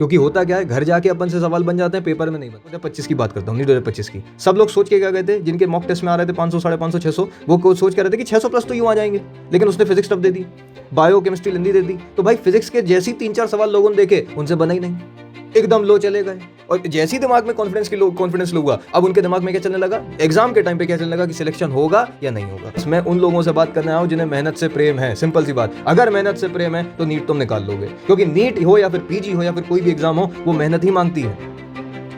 क्योंकि होता क्या है, घर जाके अपन से सवाल बन जाते हैं, पेपर में नहीं बनते। 2025 की बात करता हूँ, नहीं 2025 की। सब लोग सोच के क्या गए थे, जिनके मॉक टेस्ट में आ रहे थे 500, 550, 600, वो कोच सोच के रहे थे कि 600 प्लस तो यूं आ जाएंगे, लेकिन उसने फिजिक्स टफ दे दी, बायो केमिस्ट्री हिंदी दे दी। तो भाई फिजिक्स के जैसी 3-4 सवाल लोगों ने देखे, उनसे बना ही नहीं, एकदम लो चले गए। और जैसी दिमाग में कॉन्फिडेंस लो हुआ, अब उनके दिमाग में क्या चलने लगा, एग्जाम के टाइम पे क्या चलने लगा कि सिलेक्शन होगा या नहीं होगा। मैं उन लोगों से बात करने आया हूं जिन्हें मेहनत से प्रेम है। सिंपल सी बात, अगर मेहनत से प्रेम है तो नीट तुम निकाल लोगे, क्योंकि नीट हो या फिर पीजी हो या फिर कोई भी एग्जाम हो, वो मेहनत ही मांगती है।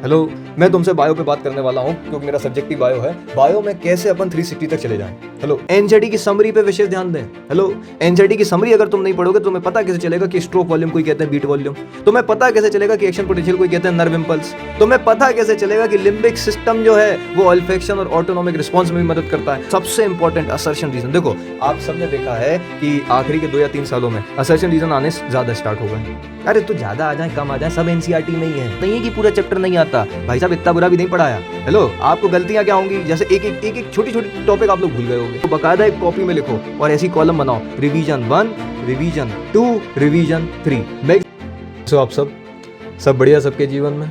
हेलो, मैं तुमसे बायो पे बात करने वाला हूं, क्योंकि मेरा सब्जेक्ट ही बायो है। बायो में कैसे अपन 360 तक चले जाएं। हेलो, एनसीईआरटी की समरी पे विशेष ध्यान दें। हेलो, एनसीईआरटी की समरी अगर तुम नहीं पढ़ोगे तो तुम्हें पता कैसे चलेगा कि स्ट्रोक वॉल्यूम कोई कहते हैं बीट वॉल्यूम, तुम्हें पता कैसे चलेगा कि एक्शन पोटेंशियल कोई कहते हैं नर्व इंपल्स, तुम्हें पता कैसे चलेगा कि लिम्बिक सिस्टम जो है वो ऑल्फैक्शन और ऑटोनॉमिक रिस्पॉन्स में भी मदद करता है। सबसे इंपॉर्टेंट असर्शन रीजन, देखो आप सबने देखा है कि आखिरी के 2 या 3 सालों में असर्शन रीजन आने ज्यादा स्टार्ट हो गए। अरे तो ज्यादा आ जाए कम आ जाए, सब एनसीईआरटी में ही है, नहीं है कि पूरा चैप्टर नहीं आता। भाई साहब इतना बुरा भी नहीं पढ़ाया। हेलो, आपको गलतियां क्या होंगी, जैसे एक छोटी छोटी टॉपिक आप लोग भूल गए होंगे, तो बकायदा एक कॉपी में लिखो और ऐसी कॉलम बनाओ, रिवीजन 1, रिवीजन 2, रिवीजन 3। सो आप सब बढ़िया सबके जीवन में।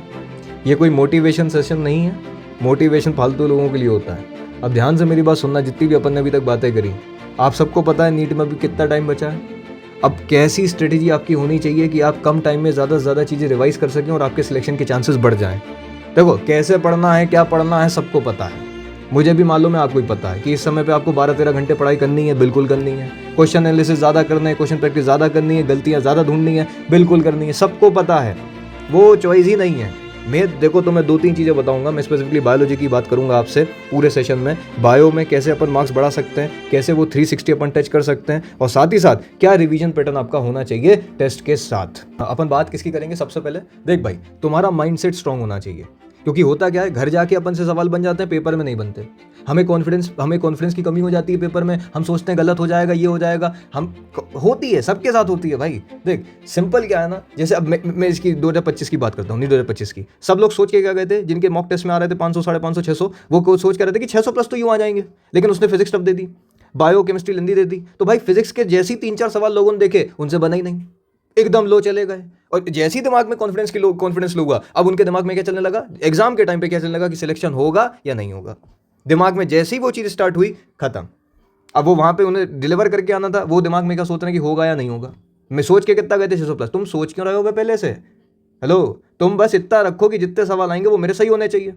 ये कोई मोटिवेशन सेशन नहीं है, मोटिवेशन फालतू लोगों के लिए होता है। अब ध्यान से मेरी बात सुनना, जितनी भी अपन ने अभी तक बातें करी, आप सबको पता है नीट में अभी कितना टाइम बचा है। अब कैसी स्ट्रेटेजी आपकी होनी चाहिए कि आप कम टाइम में ज़्यादा से ज़्यादा चीज़ें रिवाइज कर सकें और आपके सिलेक्शन के चांसेस बढ़ जाएं। देखो कैसे पढ़ना है, क्या पढ़ना है, सबको पता है, मुझे भी मालूम है, आपको भी पता है कि इस समय पे आपको 12-13 घंटे पढ़ाई करनी है, बिल्कुल करनी है। क्वेश्चन एनालिसिस ज़्यादा करना है, क्वेश्चन प्रैक्टिस ज़्यादा करनी है, गलतियाँ ज़्यादा ढूंढनी है, बिल्कुल करनी है, सबको पता है, वो चॉइस ही नहीं है। मैं देखो तो मैं 2-3 चीज़ें बताऊंगा। मैं स्पेसिफिकली बायोलॉजी की बात करूंगा आपसे पूरे सेशन में। बायो में कैसे अपन मार्क्स बढ़ा सकते हैं, कैसे वो 360 अपन टच कर सकते हैं, और साथ ही साथ क्या रिवीजन पैटर्न आपका होना चाहिए टेस्ट के साथ। अपन बात किसकी करेंगे सबसे पहले, देख भाई तुम्हारा माइंडसेट स्ट्रांग होना चाहिए। क्योंकि होता क्या है, घर जाके अपन से सवाल बन जाते हैं, पेपर में नहीं बनते। हमें कॉन्फिडेंस की कमी हो जाती है पेपर में, हम सोचते हैं गलत हो जाएगा, ये हो जाएगा, हम होती है, सबके साथ होती है भाई। देख सिंपल क्या है ना, जैसे अब मैं इसकी 2025 की बात करता हूँ, नहीं 2025 की। सब लोग सोच के क्या गए थे, जिनके मॉक टेस्ट में आ रहे थे 500, 550, 600, वो कोच सोच के रहे थे कि 600 प्लस तो यूं आ जाएंगे, लेकिन उसने फिजिक्स टफ दे दी, बायो केमिस्ट्री हिंदी दे दी। तो भाई फिजिक्स के जैसी 3-4 सवाल लोगों ने देखे, उनसे बना ही नहीं, एकदम लो चले गए। और जैसी दिमाग में कॉन्फिडेंस लो हुआ, अब उनके दिमाग में क्या चलने लगा, एग्जाम के टाइम पे क्या चलने लगा कि सिलेक्शन होगा या नहीं होगा। दिमाग में जैसी वो चीज स्टार्ट हुई, खत्म। अब वो वहां पे उन्हें डिलीवर करके आना था, वो दिमाग में क्या सोच रहे हैं कि होगा या नहीं होगा। मैं सोच के कितना गए थे 600 प्लस, तुम सोच क्यों रहे हो पहले से। हेलो, तुम बस इतना रखो कि जितने सवाल आएंगे वो मेरे सही होने चाहिए।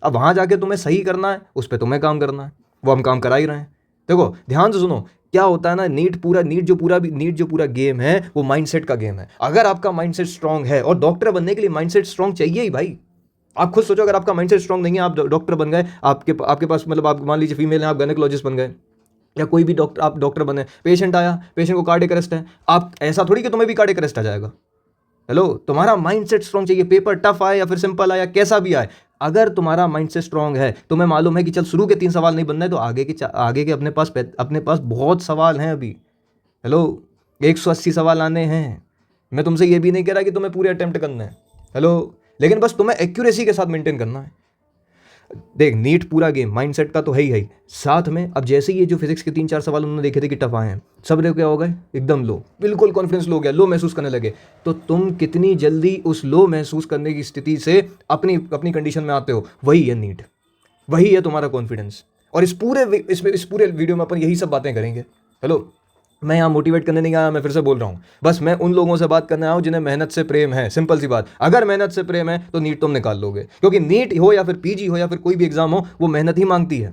अब वहां जाके तुम्हें सही करना है, उस पर तुम्हें काम करना है, वो हम काम करा ही रहे हैं। देखो ध्यान से सुनो, क्या होता है ना, नीट जो पूरा गेम है वो माइंडसेट का गेम है। अगर आपका माइंडसेट स्ट्रांग है, और डॉक्टर बनने के लिए माइंडसेट स्ट्रांग चाहिए ही भाई। आप खुद सोचो, अगर आपका माइंडसेट स्ट्रांग नहीं है, आप डॉक्टर बन गए, आपके पास मतलब आप मान लीजिए फीमेल हैं, आप गायनेकोलॉजिस्ट बन गए, या कोई भी डॉक्टर, आप डॉक्टर बने, पेशेंट आया, पेशेंट को कार्डियक अरेस्ट है, आप ऐसा थोड़ी कि तुम्हें भी कार्डियक अरेस्ट आ जाएगा। हेलो, तुम्हारा माइंडसेट स्ट्रांग चाहिए, पेपर टफ आए या फिर सिंपल आए या कैसा भी आए, अगर तुम्हारा माइंडसेट स्ट्रांग है, तुम्हें मालूम है कि चल शुरू के 3 सवाल नहीं बनना है, तो आगे के अपने पास बहुत सवाल हैं अभी। हेलो, 180 सवाल आने हैं। मैं तुमसे ये भी नहीं कह रहा कि तुम्हें पूरे अटेम्प्ट करना है। हेलो, लेकिन बस तुम्हें एक्यूरेसी के साथ मेंटेन करना है। देख नीट पूरा गेम माइंडसेट का तो है ही, साथ में अब जैसे ये जो फिजिक्स के 3-4 सवाल उन्होंने देखे थे कि टफ आए हैं, सब क्या हो गए, एकदम लो, बिल्कुल कॉन्फिडेंस लो गया, लो महसूस करने लगे। तो तुम कितनी जल्दी उस लो महसूस करने की स्थिति से अपनी कंडीशन में आते हो, वही है नीट, वही है तुम्हारा कॉन्फिडेंस। और इस पूरे वीडियो में अपन यही सब बातें करेंगे। हेलो, मैं यहाँ मोटिवेट करने नहीं आया, मैं फिर से बोल रहा हूँ, बस मैं उन लोगों से बात करने आया हूँ जिन्हें मेहनत से प्रेम है। सिंपल सी बात, अगर मेहनत से प्रेम है तो नीट तुम निकाल लोगे, क्योंकि नीट हो या फिर पीजी हो या फिर कोई भी एग्जाम हो, वो मेहनत ही मांगती है।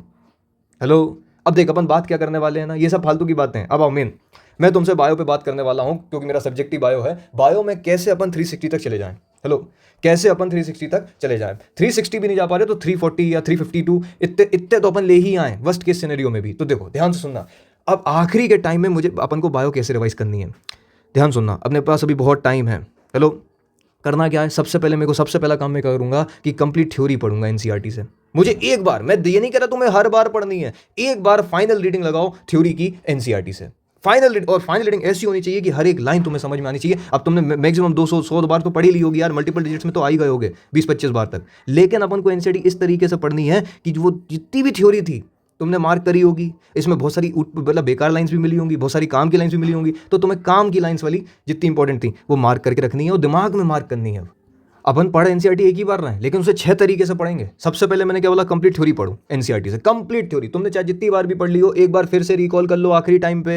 हेलो, अब देख अपन बात क्या करने वाले हैं ना, ये सब फालतू की बातें हैं। अब आओ मेन, मैं तुमसे बायो पे बात करने वाला हूँ, क्योंकि मेरा सब्जेक्ट ही बायो है। बायो में कैसे अपन 360 तक चले जाएं। हेलो, कैसे अपन 360 तक चले जाएं। 360 भी नहीं जा पा रहे तो 340 या 352 इतने तो अपन ले ही आए, वर्स्ट केस सिनेरियो में भी। तो देखो ध्यान से सुनना, अब आखिरी के टाइम में मुझे अपन को बायो कैसे रिवाइज करनी है, ध्यान सुनना, अपने पास अभी बहुत टाइम है। हेलो, करना क्या है, सबसे पहला काम मैं करूंगा कि कंप्लीट थ्योरी पढ़ूंगा एनसीईआरटी से। मुझे एक बार, मैं ये नहीं कह रहा तुम्हें हर बार पढ़नी है, एक बार फाइनल रीडिंग लगाओ थ्योरी की एनसीईआरटी से। फाइनल रीडिंग ऐसी होनी चाहिए कि हर एक लाइन तुम्हें समझ में आनी चाहिए। अब तुमने मैक्सिमम 200-100 बार तो पढ़ी ली होगी यार, मल्टीपल डिजिट्स में तो आ ही गए होगे 20-25 बार तक। लेकिन अपन को एनसीईआरटी इस तरीके से पढ़नी है कि वो जितनी भी थ्योरी थी तुमने मार्क करी होगी, इसमें बहुत सारी मतलब बेकार लाइंस भी मिली होंगी, बहुत सारी काम की लाइंस भी मिली होंगी, तो तुम्हें काम की लाइंस वाली जितनी इंपॉर्टेंट थी वो मार्क करके रखनी है और दिमाग में मार्क करनी है। अपन पढ़े एनसीईआरटी एक ही बार रहे हैं, लेकिन उसे 6 तरीके से पढ़ेंगे। सबसे पहले मैंने क्या बोला, कंप्लीट थ्योरी पढ़ो एनसीईआरटी से, कंप्लीट थ्योरी। तुमने चाहे जितनी बार भी पढ़ ली हो, एक बार फिर से रिकॉल कर लो आखिरी टाइम पे।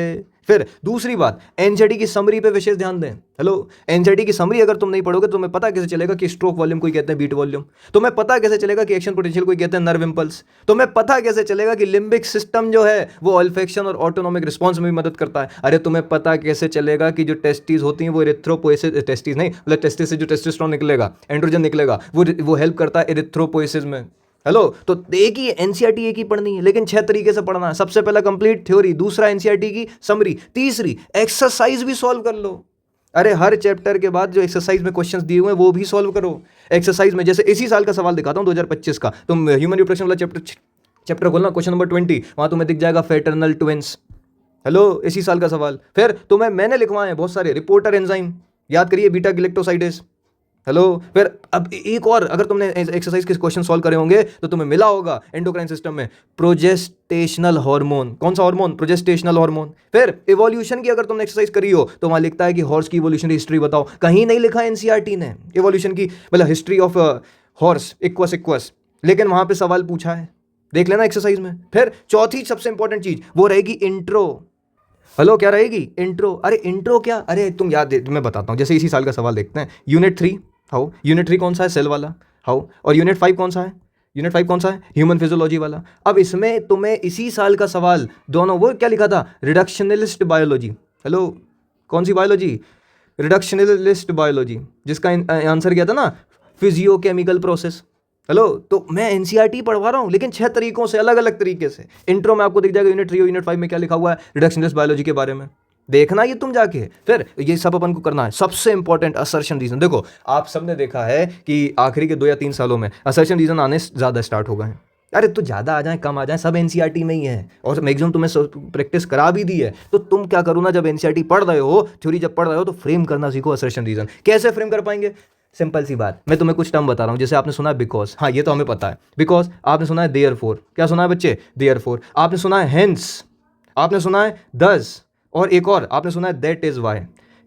फिर दूसरी बात, एनसीईआरटी की समरी पे विशेष ध्यान दें। हेलो, एनसीईआरटी की समरी अगर तुम नहीं पढ़ोगे तो तुम्हें पता कैसे चलेगा कि स्ट्रोक वॉल्यूम कोई कहते हैं बीट वॉल्यूम, तुम्हें पता कैसे चलेगा कि एक्शन पोटेंशियल कोई कहते हैं नर्व इंपल्स, तुम्हें पता कैसे चलेगा कि लिम्बिक सिस्टम जो है वो ऑल्फैक्शन और ऑटोनॉमिक रिस्पॉन्स में भी मदद करता है। अरे तुम्हें पता कैसे चलेगा कि जो टेस्टिस होती हैं वो एरिथ्रोपोएसिस, टेस्टिस नहीं मतलब टेस्टिस से जो टेस्टोस्टेरोन निकलेगा, एंड्रोजन निकलेगा, वो हेल्प करता है एरिथ्रोपोएसिस में। हेलो, तो एक ही एनसीईआरटी एक ही पढ़नी है, लेकिन 6 तरीके से पढ़ना है। सबसे पहला कंप्लीट थ्योरी, दूसरा एनसीईआरटी की समरी, तीसरी एक्सरसाइज भी सॉल्व कर लो। अरे हर चैप्टर के बाद जो एक्सरसाइज में क्वेश्चंस दिए हुए हैं वो भी सॉल्व करो। एक्सरसाइज में जैसे इसी साल का सवाल दिखाता हूं 2025 का, तुम ह्यूमन रिप्रोडक्शन वाला चैप्टर खोलना, क्वेश्चन नंबर 20, वहां तुम्हें दिख जाएगा फेटर्नल ट्विंस। हेलो, इसी साल का सवाल। फिर तुम्हें मैंने लिखवाए हैं बहुत सारे, रिपोर्टर एंजाइम याद करिए, बीटा गैलेक्टोसाइडेस। हेलो, फिर अब एक और, अगर तुमने एक्सरसाइज के क्वेश्चन सॉल्व करे होंगे तो तुम्हें मिला होगा एंडोक्राइन सिस्टम में प्रोजेस्टेशनल हार्मोन। कौन सा हार्मोन? Progestational hormone. फिर इवोल्यूशन की अगर तुमने एक्सरसाइज करी हो तो वहां लिखता है कि हॉर्स की इवोल्यूशनरी हिस्ट्री बताओ। कहीं नहीं लिखा एनसीईआरटी ने इवोल्यूशन की, मतलब हिस्ट्री ऑफ हॉर्स इक्वस, लेकिन वहां पे सवाल पूछा है, देख लेना एक्सरसाइज में। फिर चौथी सबसे इंपॉर्टेंट चीज वो रहेगी इंट्रो। हेलो, क्या रहेगी? इंट्रो। अरे इंट्रो क्या, अरे तुम याद मैं बताता हूँ। जैसे इसी साल का सवाल देखते हैं, यूनिट 3 हाउ, यूनिट 3 कौन सा है? सेल वाला हाउ। और यूनिट 5 कौन सा है? यूनिट 5 कौन सा है? ह्यूमन फिजियोलॉजी वाला। अब इसमें तुम्हें इसी साल का सवाल दोनों, वो क्या लिखा था? रिडक्शनलिस्ट बायोलॉजी। हेलो, कौन सी बायोलॉजी? रिडक्शनलिस्ट बायोलॉजी, जिसका आंसर क्या था ना, फिजियोकेमिकल प्रोसेस। हेलो, तो मैं एनसीईआरटी पढ़वा रहा हूँ लेकिन 6 तरीकों से, अलग अलग तरीके से। इंट्रो में आपको दिख जाएगा यूनिट 3 और यूनिट 5 में क्या लिखा हुआ है, रिडक्शनलिस्ट बायोलॉजी के बारे में, देखना ये तुम जाके। फिर ये सब अपन को करना है। सबसे इंपॉर्टेंट असर्शन रीजन, देखो आप सबने देखा है कि आखिरी के 2 या 3 सालों में असर्शन रीजन आने ज़्यादा स्टार्ट हो गए हैं। अरे तो ज़्यादा आ जाए कम आ जाए, सब एनसीईआरटी में ही है और मैक्सिमम तुम्हें प्रैक्टिस करा भी दी है। तो तुम क्या करो ना, जब एनसीईआरटी पढ़ रहे हो, थ्योरी जब पढ़ रहे हो, तो फ्रेम करना सीखो असर्शन रीजन। कैसे फ्रेम कर पाएंगे? सिंपल सी बात, मैं तुम्हें कुछ टर्म बता रहा हूँ। जैसे आपने सुना है बिकॉज, हाँ ये तो हमें पता है बिकॉज। आपने सुना है देयरफॉर, क्या सुना है बच्चे? देयरफॉर। आपने सुना है हेंस, आपने सुना है दस, और एक और आपने सुना है दैट इज वाई।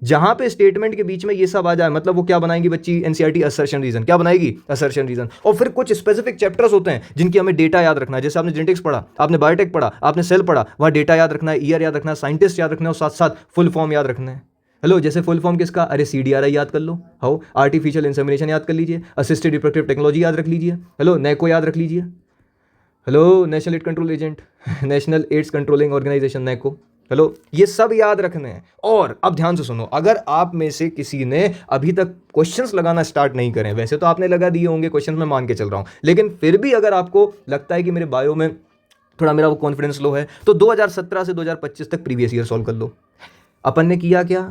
जहां पे स्टेटमेंट के बीच में ये सब आ जाए, मतलब वो क्या बनाएगी बच्ची एनसीईआरटी? Assertion reason. क्या बनाएगी? Assertion reason. और फिर कुछ स्पेसिफिक चैप्टर्स होते हैं जिनकी हमें डेटा याद रखना है। जैसे आपने जेनेटिक्स पढ़ा, आपने बायोटेक पढ़ा, आपने सेल पढ़ा, वहां डेटा याद रखना है, ईयर याद रखना है, साइंटिस्ट याद रखना है, और साथ साथ फुल फॉर्म याद रखना है। हेलो, जैसे फुल फॉर्म किसका? अरे सीडीआरआई याद कर लो, हाउ आर्टिफिशियल इंसेमिनेशन याद कर लीजिए, असिस्टेड रिप्रोडक्टिव टेक्नोलॉजी याद रख लीजिए, हेलो नैको याद रख लीजिए, hello national aid control agent, national AIDS controlling organisation NACO. Hello, ये सब याद रखने हैं। और अब ध्यान से सुनो, अगर आप में से किसी ने अभी तक क्वेश्चंस लगाना स्टार्ट नहीं करें, वैसे तो आपने लगा दिए होंगे क्वेश्चंस, मैं मान के चल रहा हूं, लेकिन फिर भी अगर आपको लगता है कि मेरे बायो में थोड़ा मेरा वो कॉन्फिडेंस लो है, तो 2017 से 2025 तक प्रीवियस ईयर सॉल्व कर लो। अपन ने किया क्या?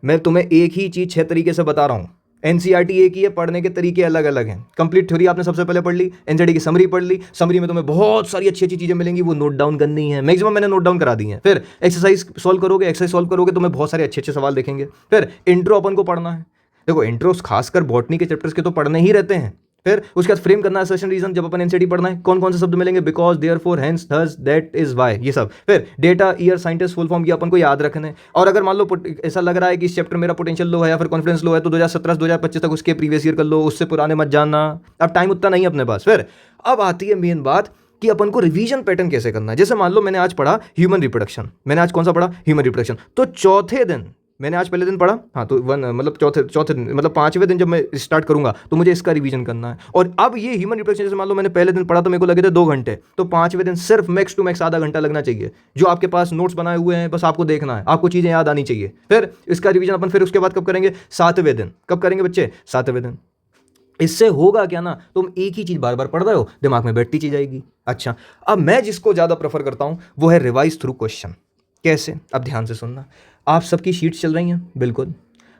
मैं तुम्हें एक ही चीज 6 तरीके से बता रहा हूं। एनसीईआरटी एक ही है, पढ़ने के तरीके अलग अलग हैं। कंप्लीट थ्योरी आपने सबसे पहले पढ़ ली, एनसीईआरटी की समरी पढ़ ली, समरी में तुम्हें बहुत सारी अच्छी अच्छी चीजें मिलेंगी, वो नोट डाउन करनी है, मैक्सिमम मैंने नोट डाउन करा दी है। फिर एक्सरसाइज सॉल्व करोगे, एक्सरसाइज सॉल्व करोगे तुम्हें बहुत सारे अच्छे अच्छे सवाल देखेंगे। फिर इंट्रो अपन को पढ़ना है। देखो इंट्रोस खासकर बॉटनी के चैप्टर्स के तो पढ़ने ही रहते हैं। फिर उसके बाद फ्रेम करना है असर्शन रीजन। जब अपन एनसीईआरटी पढ़ना है, कौन कौन से शब्द मिलेंगे? Because, therefore, hence, thus, that is why, ये सब। फिर data, year, scientist, full form, ये अपन को याद रखना है। और अगर मान लो ऐसा लग रहा है कि इस चैप्टर मेरा पोटेंशियल लो है या फिर कॉन्फिडेंस लो है, तो 2017 से 2025 तक उसके प्रीवियस ईयर कर लो, उससे पुराने मत जानना, अब टाइम उतना नहीं है अपने पास। फिर अब आती है मेन बात कि अपन को रिवीजन पैटर्न कैसे करना है। जैसे मान लो मैंने आज पढ़ा ह्यूमन रिप्रोडक्शन, मैंने आज कौन सा पढ़ा? Human reproduction. तो चौथे दिन मैंने आज पहले दिन पढ़ा, हाँ तो मतलब चौथे दिन मतलब 5वें दिन जब मैं स्टार्ट करूंगा तो मुझे इसका रिवीजन करना है। और अब ये ह्यूमन रिप्रोडक्शन, जैसे मान लो मैंने पहले दिन पढ़ा तो मेरे को लगे थे 2 घंटे, तो 5वें दिन सिर्फ मैक्स टू मैक्स आधा घंटा लगना चाहिए। जो आपके पास नोट्स बनाए हुए हैं बस आपको देखना है, आपको चीज़ें याद आनी चाहिए। फिर इसका रिवीजन अपन फिर उसके बाद कब करेंगे? 7वें दिन। कब करेंगे बच्चे? 7वें दिन। इससे होगा क्या ना, तुम एक ही चीज़ बार बार पढ़ रहे हो, दिमाग में बैठती चीज आएगी। अच्छा, अब मैं जिसको ज़्यादा प्रेफर करता हूँ वो है रिवाइज थ्रू क्वेश्चन। कैसे? अब ध्यान से सुनना। आप सबकी शीट्स चल रही हैं, बिल्कुल।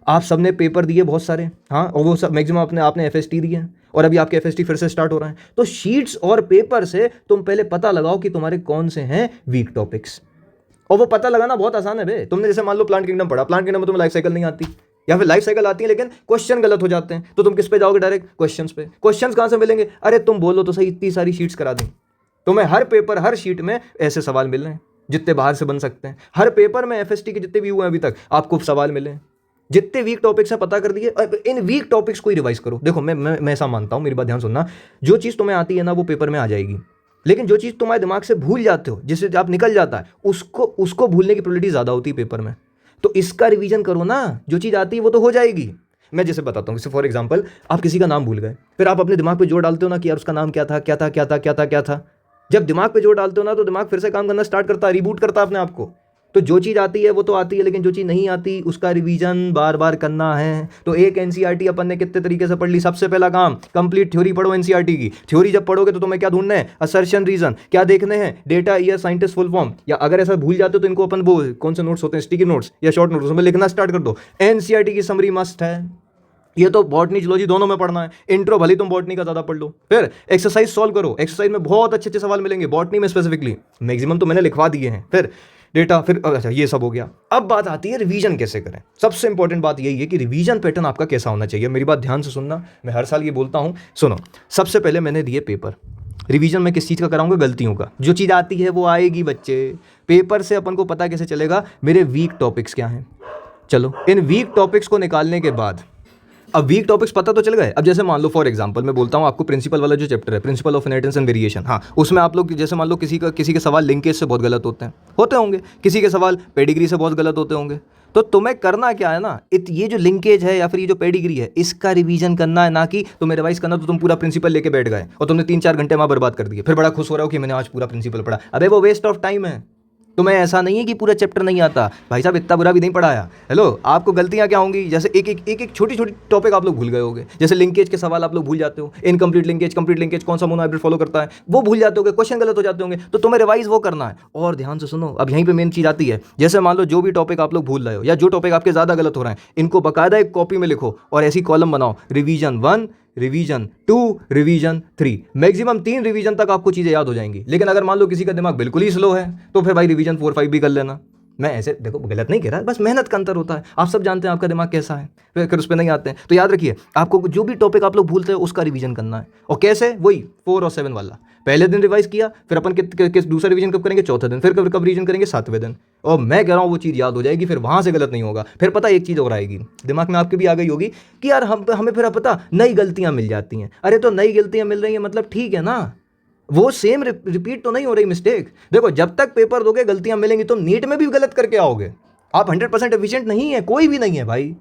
आप सबने पेपर दिए बहुत सारे, हाँ, और वो सब मैक्सिमम आपने एफएसटी दिए हैं, और अभी आपके एफएसटी फिर से स्टार्ट हो रहा है। तो शीट्स और पेपर से तुम पहले पता लगाओ कि तुम्हारे कौन से हैं वीक टॉपिक्स। और वो पता लगाना बहुत आसान है बे। तुमने जैसे मान लो प्लांट किंगडम पढ़ा, प्लांट किंगडम में तुम्हें लाइफ साइकिल नहीं आती, या फिर लाइफ साइकिल आती है लेकिन क्वेश्चन गलत हो जाते हैं, तो तुम किस पे जाओगे? डायरेक्ट क्वेश्चंस पे। क्वेश्चंस कहाँ से मिलेंगे? अरे तुम बोलो तो सही, इतनी सारी शीट्स करा दें। तुम्हें हर पेपर, हर शीट में ऐसे सवाल मिल रहे हैं जितने बाहर से बन सकते हैं। हर पेपर में एफएसटी के जितने भी हुए हैं अभी तक आपको सवाल मिले हैं। जितने वीक टॉपिक्स है पता कर दिए, इन वीक टॉपिक्स को ही रिवाइज करो। देखो मैं ऐसा मानता हूं, मेरी बात ध्यान सुनना, जो चीज़ तुम्हें आती है ना वो पेपर में आ जाएगी, लेकिन जो चीज़ तुम्हारे दिमाग से भूल जाते हो, जिससे आप निकल जाता है, उसको भूलने की प्रोबेबिलिटी ज़्यादा होती है पेपर में। तो इसका रिवीजन करो ना, जो चीज़ आती है वो तो हो जाएगी। मैं जैसे बताता हूँ, जैसे फॉर एग्जांपल आप किसी का नाम भूल गए, फिर आप अपने दिमाग पे जोर डालते हो ना कि यार उसका नाम क्या था क्या था क्या था क्या था क्या था। जब दिमाग पे जोर डालते हो ना तो दिमाग फिर से काम करना स्टार्ट करता है, रिबूट करता है अपने आप को। तो जो चीज़ आती है वो तो आती है, लेकिन जो चीज़ नहीं आती उसका रिवीजन बार बार करना है। तो एक एनसीईआरटी अपन ने कितने तरीके से पढ़ ली। सबसे पहला काम, कंप्लीट थ्योरी पढ़ो एनसीईआरटी की। थ्योरी जब पढ़ोगे तो तुम्हें क्या ढूंढना है, असर्शन, रीजन क्या देखने हैं, data, year, scientist, full form. या अगर ऐसा भूल जाते हो तो इनको अपन वो कौन से नोट्स होते हैं, स्टिकी नोट्स या शॉर्ट नोट्स, उसमें लिखना स्टार्ट कर दो। एनसीईआरटी की समरी मस्ट है। ये तो बॉटनी जूलॉजी दोनों में पढ़ना है। इंट्रो भले तुम बॉटनी का ज्यादा पढ़ लो। फिर एक्सरसाइज सॉल्व करो, एक्सरसाइज में बहुत अच्छे अच्छे सवाल मिलेंगे, बॉटनी में स्पेसिफिकली मैक्सिमम तो मैंने लिखवा दिए हैं। फिर डेटा, फिर अच्छा ये सब हो गया। अब बात आती है रिवीजन कैसे करें। सबसे इंपॉर्टेंट बात यही है कि रिवीजन पैटर्न आपका कैसा होना चाहिए। मेरी बात ध्यान से सुनना, मैं हर साल ये बोलता हूँ, सुनो। सबसे पहले मैंने दिए पेपर। रिवीजन में किस चीज़ का कराऊंगा, गलतियों का। जो चीज़ आती है वो आएगी बच्चे। पेपर से अपन को पता कैसे चलेगा मेरे वीक टॉपिक्स क्या हैं। चलो इन वीक टॉपिक्स को निकालने के बाद, अब वीक टॉपिक्स पता तो चल गए। अब जैसे मान लो फॉर एग्जांपल मैं बोलता हूँ आपको, प्रिंसिपल वाला जो चैप्टर है, principle of inheritance and variation, हाँ उसमें आप लोग जैसे मान लो किसी के सवाल लिंकेज से बहुत गलत होते होंगे, किसी के सवाल पेडिग्री से बहुत गलत होते होंगे। तो तुम्हें करना क्या है ना, ये जो लिंकेज है या फिर ये जो पेडिग्री है इसका रिवीजन करना है, ना कि तुम्हें रिवाइज करना। तो तुम पूरा प्रिंसिपल लेके बैठ गए और तुमने 3-4 घंटे वहाँ बर्बाद कर दिए, फिर बड़ा खुश हो रहा हो कि मैंने आज पूरा प्रिंसिपल पढ़ा। अरे वो वेस्ट ऑफ टाइम है। तुम्हें ऐसा नहीं है कि पूरा चैप्टर नहीं आता, भाई साहब इतना बुरा भी नहीं पढ़ाया। हेलो, आपको गलतियां क्या होंगी, जैसे एक छोटी छोटी टॉपिक आप लोग भूल गए होगे। जैसे लिंकेज के सवाल आप लोग भूल जाते हो, इनकम्प्लीट लिंकेज, कंप्लीट लिंकेज, कौन सा मोनोहाइब्रिड फॉलो करता है वो भूल जाते होगे, क्वेश्चन गलत हो जाते होंगे। तो तुम्हें रिवाइज वो करना है। और ध्यान से सुनो, अब यहीं पे मेन चीज आती है। जैसे मान लो जो भी टॉपिक आप लोग भूल रहे हो या जो टॉपिक आपके ज्यादा गलत हो रहे हैं, इनको बकायदा एक कॉपी में लिखो और ऐसी कॉलम बनाओ, revision 1, revision 2, revision 3। Maximum 3 revision तक आपको चीजें याद हो जाएंगी। लेकिन अगर मान लो किसी का दिमाग बिल्कुल ही स्लो है तो फिर भाई रिवीजन 4, 5 भी कर लेना। मैं ऐसे देखो गलत नहीं कह रहा, बस मेहनत का अंतर होता है। आप सब जानते हैं आपका दिमाग कैसा है, फिर उस पर नहीं आते हैं। तो याद रखिए, आपको जो भी टॉपिक आप लोग भूलते हैं उसका रिवीजन करना है। और कैसे, वही 4 और 7 वाला। पहले दिन रिवाइज किया, फिर अपन दूसरा रिवीजन कब करेंगे, चौथे दिन, फिर कब रिवीजन करेंगे, 7वें दिन। और मैं कह रहा हूँ वो चीज़ याद हो जाएगी, फिर वहाँ से गलत नहीं होगा। फिर पता एक चीज़ और आएगी दिमाग में आपके भी आ गई होगी कि यार हमें फिर पता नई गलतियाँ मिल जाती हैं। अरे तो नई गलतियाँ मिल रही हैं मतलब ठीक है ना, वो सेम रिपीट तो नहीं हो रही मिस्टेक। देखो जब तक पेपर दोगे गलतियां मिलेंगी। तुम नीट में भी गलत करके आओगे, आप 100% एफिशिएंट नहीं है, कोई भी नहीं है भाई।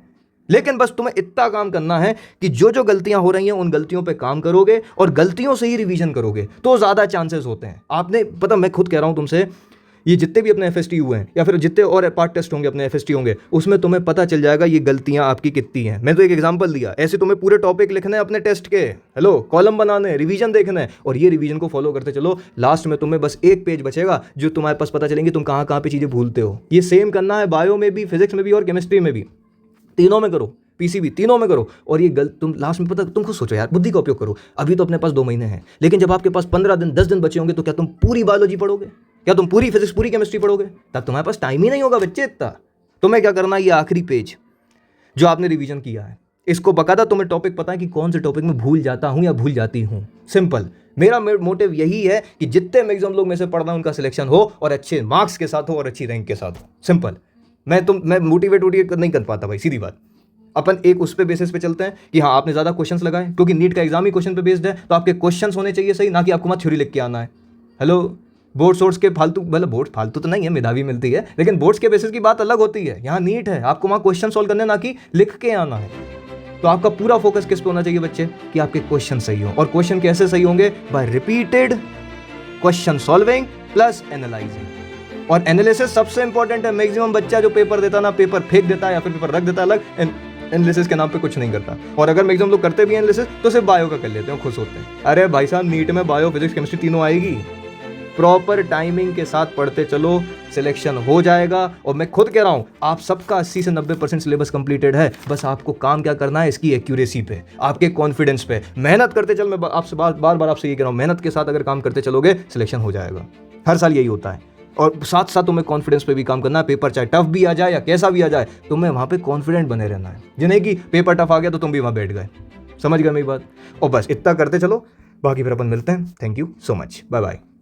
लेकिन बस तुम्हें इतना काम करना है कि जो जो गलतियां हो रही हैं उन गलतियों पे काम करोगे और गलतियों से ही रिवीजन करोगे तो ज़्यादा चांसेस होते हैं। आपने पता, मैं खुद कह रहा हूं तुमसे, ये जितने भी अपने एफएसटी हुए हैं या फिर जितने और पार्ट टेस्ट होंगे अपने एफएसटी होंगे, उसमें तुम्हें पता चल जाएगा ये गलतियां आपकी कितनी हैं। मैं तो एक एग्जांपल दिया, ऐसे तुम्हें पूरे टॉपिक लिखने हैं अपने टेस्ट के, हेलो कॉलम बनाने, रिवीजन देखना है, और ये रिवीजन को फॉलो करते चलो। लास्ट में तुम्हें बस एक पेज बचेगा जो तुम्हारे पास पता चलेंगे तुम कहाँ कहाँ पे चीज़ें भूलते हो। ये सेम करना है बायो में भी, फिजिक्स में भी और केमिस्ट्री में भी, तीनों में करो, पीसीबी तीनों में करो। और ये तुम लास्ट में पता, तुम खुद सोचो यार, बुद्धि का उपयोग करो। अभी तो अपने पास 2 महीने हैं, लेकिन जब आपके पास 15 दिन 10 दिन बचे होंगे तो क्या तुम पूरी बायोलॉजी पढ़ोगे, क्या तुम पूरी फिजिक्स पूरी केमिस्ट्री पढ़ोगे? तब तुम्हारे पास टाइम ही नहीं होगा बच्चे इतना। तुम्हें क्या करना है, ये आखिरी पेज जो आपने रिवीजन किया है इसको बकायदा तुम्हें टॉपिक पता है कि कौन से टॉपिक में भूल जाता हूं या भूल जाती हूं। सिंपल, मेरा मोटिव यही है कि जितने मैक्सिमम लोग में से पढ़ना है उनका सिलेक्शन हो और अच्छे मार्क्स के साथ हो और अच्छी रैंक के साथ हो। सिंपल। मैं मोटिवेट नहीं कर पाता भाई, सीधी बात। अपन एक उस पे बेसिस पे चलते हैं कि हाँ आपने ज़्यादा क्वेश्चंस लगाए, क्योंकि नीट का एग्जाम ही क्वेश्चन पे बेस्ड है, तो आपके क्वेश्चंस होने चाहिए सही, ना कि आपको मत थ्योरी लिख के आना है। हेलो, बोर्ड सोर्स के फालतू, मतलब बोर्ड फालतू तो नहीं है, मेधावी मिलती है, लेकिन बोर्ड्स के बेसिस की बात अलग होती है। यहाँ नीट है, आपको वहाँ क्वेश्चन सॉल्व करने, ना कि लिख के आना है। तो आपका पूरा फोकस किस पे होना चाहिए बच्चे, कि आपके क्वेश्चन सही हो। और क्वेश्चन कैसे सही होंगे, by repeated question solving plus analysing. और एनालिसिस सबसे इंपॉर्टेंट है। मैक्सिमम बच्चा जो पेपर देता ना, पेपर फेंक देता है या फिर पेपर रख देता है अलग, एनालिसिस के नाम पे कुछ नहीं करता। और अगर मैक्सिमम लोग करते भी एनालिसिस तो सिर्फ बायो का कर लेते हैं, खुश होते हैं। अरे भाई साहब, नीट में बायो, फिजिक्स, केमिस्ट्री तीनों आएगी। प्रॉपर टाइमिंग के साथ पढ़ते चलो, सिलेक्शन हो जाएगा। और मैं खुद कह रहा हूं, आप सबका 80 से 90% सिलेबस कंप्लीटेड है। बस आपको काम क्या करना है, इसकी एक्यूरेसी पे, आपके कॉन्फिडेंस पे मेहनत करते चल। मैं आपसे बार बार आपसे ये कह रहा हूं, मेहनत के साथ अगर काम करते चलोगे सिलेक्शन हो जाएगा। हर साल यही होता है। और साथ साथ तुम्हें कॉन्फिडेंस पे भी काम करना है। पेपर चाहे टफ भी आ जाए या कैसा भी आ जाए, तुम्हें वहां पे कॉन्फिडेंट बने रहना है। जिन्हें कि पेपर टफ आ गया तो तुम भी वहां बैठ गए। समझ गए मेरी बात? और बस इतना करते चलो, बाकी फिर अपन मिलते हैं। Thank you so much, bye bye.